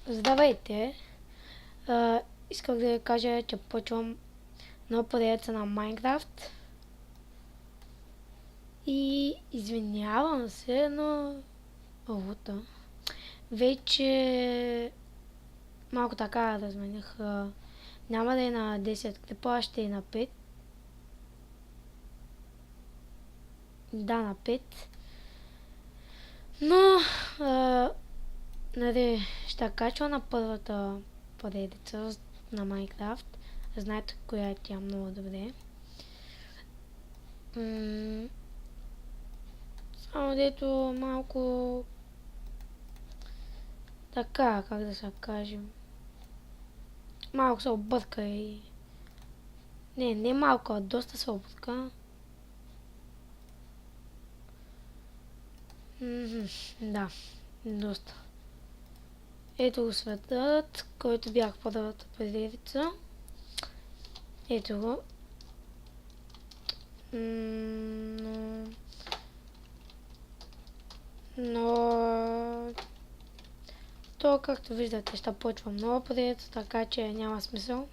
Здравейте! Исках да ви кажа, че почвам нова поредица на Майнкрафт. И извинявам се, но вече малко така размених. Няма да е на 10 клипа, а ще е на 5. Да, на 5. Но ще качва на първата поредица на Майнкрафт. Знаете коя е тя много добре. Само дето малко така, как да се кажем. Малко се обърка и... Не малко, а доста се обърка. Да, доста. Ето го светът, който бях първата поредица. Ето го. Но... То, както виждате, ще почвам нова поредица, така че няма смисъл.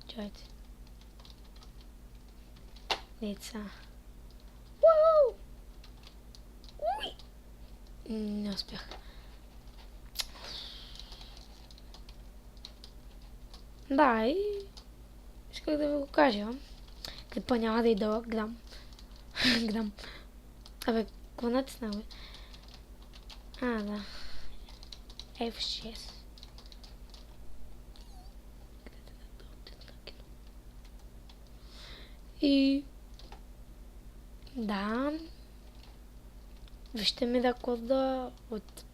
Чайте. Деца. Не успях. Да, и исках да ви го кажа. Клипа няма да е дълъг, грам. Грам. Абе, какво натисна, бе? Да. F6. И... Да. Вижте ми рекорда. От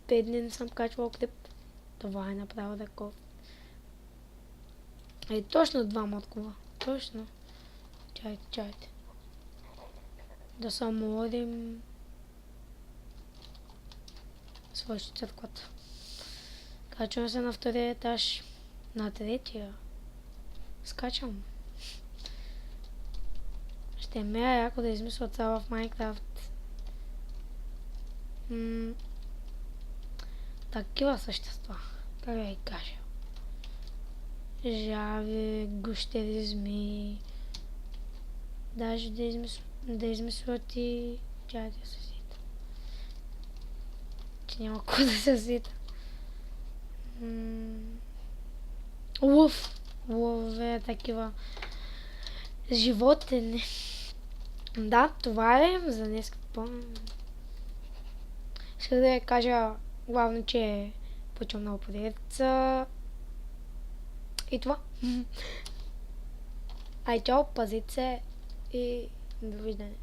5 дни не съм качвал клип. Това е направо рекорд. Точно 2 откова. Точно. Чайте. Да самоодим свърши църквата. Качвам се на втория етаж. На третия. Скачам. Ще ме е яко да измисля цяла в Майнкрафт. Такива същества. Как да ви кажа? Жави, гущери, даже да измислят и чайте се сита. Че няма какво да се сита. Лъве, такива животни. Да, това е за днес. Исках да я кажа главно, че почвам много поредица. И това. Ай, чао, пазите се и довиждане.